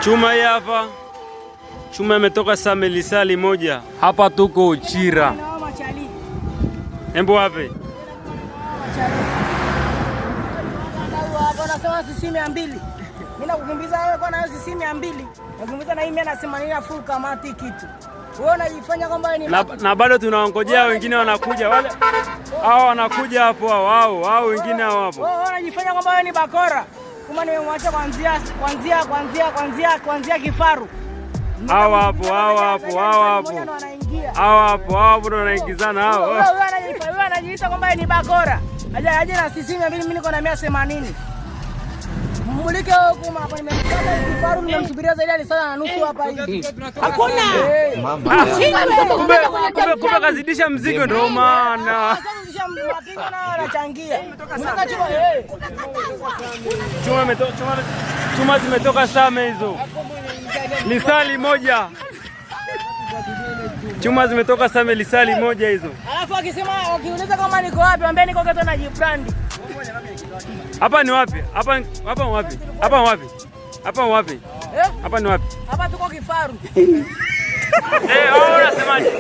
Chuma hii hapa. Chuma imetoka Same lisali moja. Hapa tuko Uchira. Embo wapi? Wanasema sisi 200. Mimi nakukimbiza wewe kwa na sisi 200. Nakukimbiza na mimi nasema nina full kamati kitu. Wewe unajifanya kwamba ni na bado tunawangojea wengine wanakuja wale. Hao wanakuja hapo hao wengine hao hapo. Wewe unajifanya kwamba wewe ni bakora. Kama nimemwacha kuanzia kifaru. Hao hapo ndo wanaingizana hao. Wewe anajiita kwamba ni bakora. Aje na sisi mimi niko na 180. Mmulike huko hapa nimemkata kifaru nimemsubiria zaidi ya saa na nusu hapa hivi. Hakuna. Kumbe kazidisha mzigo ndio maana. Anachangia. Chuma zimetoka Same hizo. Lisali moja. Chuma zimetoka Same lisali moja hizo. Alafu akisema ukiuliza kama niko wapi, ambie niko Geto na Jibrandi. Hapa ni wapi? Hapa wapi? Hapa wapi? Hapa ni wapi? Hapa tuko kifaru. Unasemaje?